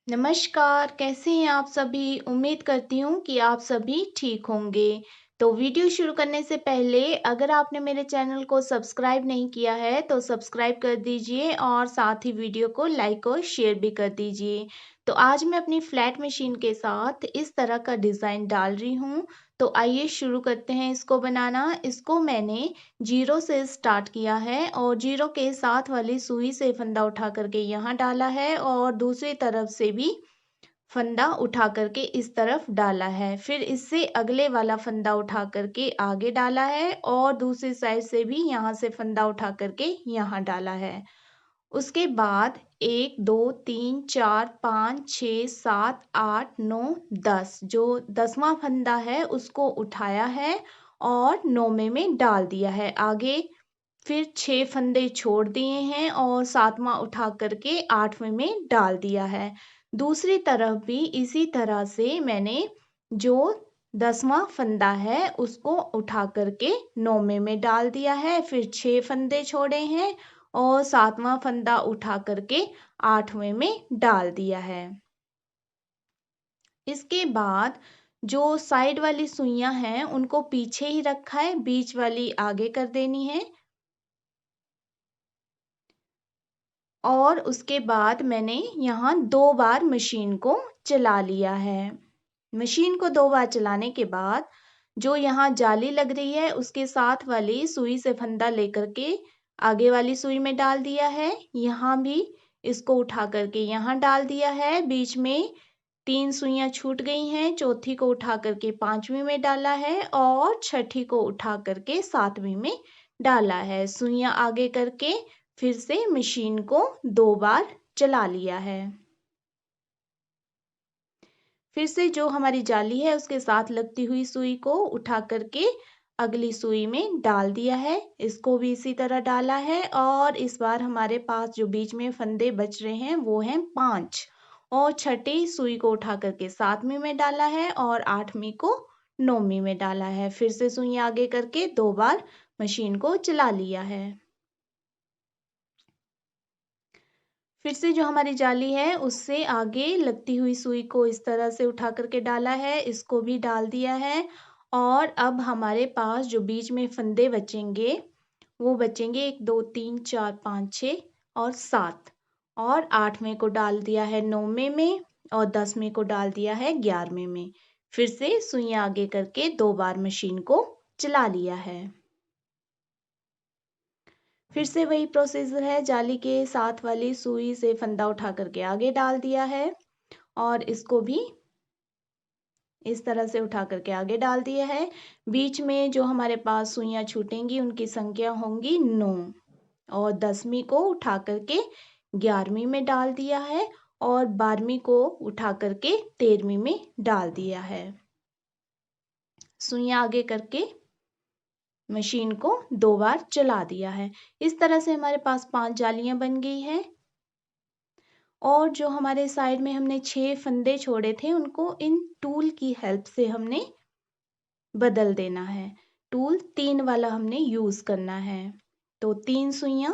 नमस्कार, कैसे हैं आप सभी? उम्मीद करती हूँ कि आप सभी ठीक होंगे। तो वीडियो शुरू करने से पहले अगर आपने मेरे चैनल को सब्सक्राइब नहीं किया है, तो सब्सक्राइब कर दीजिए और साथ ही वीडियो को लाइक और शेयर भी कर दीजिए। तो आज मैं अपनी फ्लैट मशीन के साथ इस तरह का डिज़ाइन डाल रही हूँ। तो आइए शुरू करते हैं इसको बनाना। इसको मैंने जीरो से स्टार्ट किया है और जीरो के साथ वाली सुई से फंदा उठा करके यहाँ डाला है और दूसरी तरफ से भी फंदा उठा करके इस तरफ डाला है। फिर इससे अगले वाला फंदा उठा करके आगे डाला है और दूसरी साइड से भी यहाँ से फंदा उठा करके यहाँ डाला है। उसके बाद 1 2 3 4 5 6 7 8 9 10 जो 10वां फंदा है उसको उठाया है और 9वें में डाल दिया है आगे। फिर 6 फंदे छोड़ दिए हैं और 7वां उठा करके 8वें में डाल दिया है। दूसरी तरफ भी इसी तरह से मैंने जो 10वां फंदा है उसको उठा करके 9वें में डाल दिया है। फिर 6 फंदे छोड़े हैं और 7वां फंदा उठा करके 8वें में डाल दिया है। इसके बाद जो साइड वाली सुइयां हैं उनको पीछे ही रखा है, बीच वाली आगे कर देनी है। और उसके बाद मैंने यहाँ 2 बार मशीन को चला लिया है। मशीन को 2 बार चलाने के बाद जो यहाँ जाली लग रही है उसके साथ वाली सुई से फंदा लेकर के आगे वाली सुई में डाल दिया है। यहाँ भी इसको उठा करके यहाँ डाल दिया है। बीच में 3 सुइयां छूट गई हैं। चौथी को उठा करके 5वीं में डाला है और छठी को उठा करके 7वीं में डाला है। सुइयां आगे करके फिर से मशीन को 2 बार चला लिया है। फिर से जो हमारी जाली है उसके साथ लगती हुई सुई को उठा करके अगली सुई में डाल दिया है। इसको भी इसी तरह डाला है और इस बार हमारे पास जो बीच में फंदे बच रहे हैं वो हैं 5 और छठी सुई को उठा करके 7वीं में डाला है और 8वीं को 9वीं में डाला है। फिर से सुई आगे करके 2 बार मशीन को चला लिया है। फिर से जो हमारी जाली है उससे आगे लगती हुई सुई को इस तरह से उठा करके डाला है। इसको भी डाल दिया है और अब हमारे पास जो बीच में फंदे बचेंगे वो बचेंगे 1 2 3 4 5 6 और 7 और 8वें को डाल दिया है 9वें में और 10वें को डाल दिया है 11वें में। फिर से सुई आगे करके 2 बार मशीन को चला लिया है। फिर से वही प्रोसीजर है, जाली के साथ वाली सुई से फंदा उठा करके आगे डाल दिया है और इसको भी इस तरह से उठा करके आगे डाल दिया है। बीच में जो हमारे पास सुइयां छूटेंगी उनकी संख्या होंगी 9 और 10वीं को उठा करके 11वीं में डाल दिया है और 12वीं को उठा करके 13वीं में डाल दिया है। सुइयां आगे करके मशीन को 2 बार चला दिया है। इस तरह से हमारे पास 5 जालियां बन गई है और जो हमारे साइड में हमने 6 फंदे छोड़े थे उनको इन टूल की हेल्प से हमने बदल देना है। टूल 3 वाला हमने यूज करना है। तो 3 सुइयां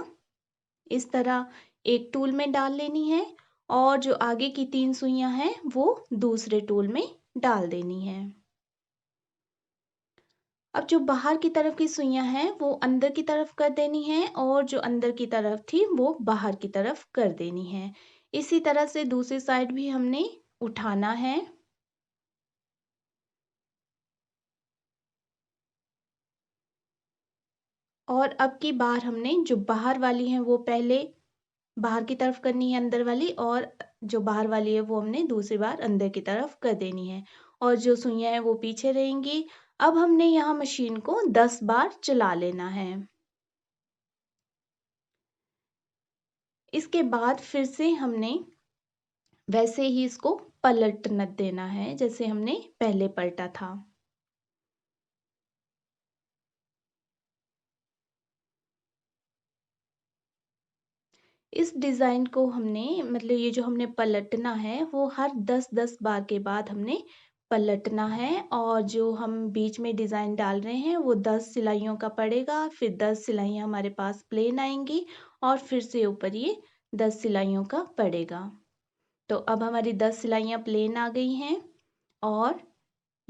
इस तरह एक टूल में डाल लेनी है और जो आगे की 3 सुइयां हैं वो दूसरे टूल में डाल देनी है। अब जो बाहर की तरफ की सुइयां हैं वो अंदर की तरफ कर देनी है और जो अंदर की तरफ थी वो बाहर की तरफ कर देनी है। इसी तरह से दूसरी साइड भी हमने उठाना है। और अब की बार हमने जो बाहर वाली हैं वो पहले बाहर की तरफ करनी है अंदर वाली और जो बाहर वाली है वो हमने दूसरी बार अंदर की तरफ कर देनी है और जो सुइयां हैं वो पीछे रहेंगी। अब हमने यहाँ मशीन को 10 बार चला लेना है। इसके बाद फिर से हमने वैसे ही इसको पलटने देना है जैसे हमने पहले पलटा था। इस डिज़ाइन को हमने मतलब ये जो हमने पलटना है वो हर 10-10 बार के बाद हमने पलटना है और जो हम बीच में डिज़ाइन डाल रहे हैं वो 10 सिलाइयों का पड़ेगा। फिर 10 सिलाइयाँ हमारे पास प्लेन आएंगी और फिर से ऊपर ये 10 सिलाइयों का पड़ेगा। तो अब हमारी 10 सिलाइयाँ प्लेन आ गई हैं और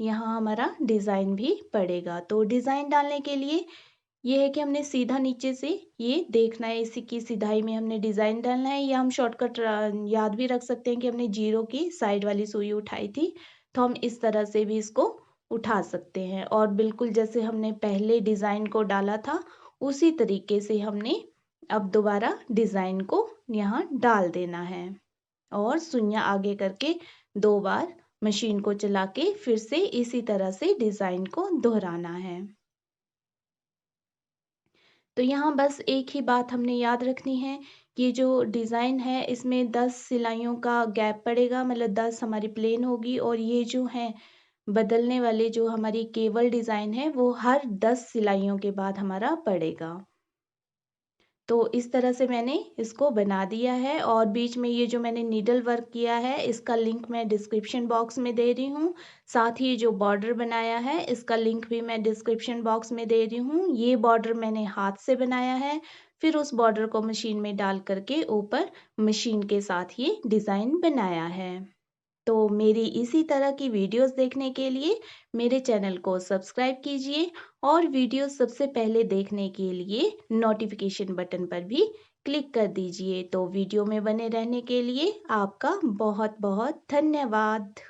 यहाँ हमारा डिज़ाइन भी पड़ेगा। तो डिज़ाइन डालने के लिए ये है कि हमने सीधा नीचे से ये देखना है, इसी की सिधाई में हमने डिज़ाइन डालना है, या हम शॉर्टकट याद भी रख सकते हैं कि हमने जीरो की साइड वाली सुई उठाई थी, तो हम इस तरह से भी इसको उठा सकते हैं। और बिल्कुल जैसे हमने पहले डिज़ाइन को डाला था उसी तरीके से हमने अब दोबारा डिज़ाइन को यहाँ डाल देना है और सुइयाँ आगे करके 2 बार मशीन को चला के फिर से इसी तरह से डिज़ाइन को दोहराना है। तो यहाँ बस एक ही बात हमने याद रखनी है कि जो डिज़ाइन है इसमें 10 सिलाइयों का गैप पड़ेगा, मतलब 10 हमारी प्लेन होगी और ये जो है बदलने वाले जो हमारी केवल डिज़ाइन है वो हर 10 सिलाइयों के बाद हमारा पड़ेगा। तो इस तरह से मैंने इसको बना दिया है और बीच में ये जो मैंने नीडल वर्क किया है इसका लिंक मैं डिस्क्रिप्शन बॉक्स में दे रही हूँ। साथ ही जो बॉर्डर बनाया है इसका लिंक भी मैं डिस्क्रिप्शन बॉक्स में दे रही हूँ। ये बॉर्डर मैंने हाथ से बनाया है, फिर उस बॉर्डर को मशीन में डाल करके ऊपर मशीन के साथ ये डिज़ाइन बनाया है। तो मेरी इसी तरह की वीडियोस देखने के लिए मेरे चैनल को सब्सक्राइब कीजिए और वीडियो सबसे पहले देखने के लिए नोटिफिकेशन बटन पर भी क्लिक कर दीजिए। तो वीडियो में बने रहने के लिए आपका बहुत बहुत धन्यवाद।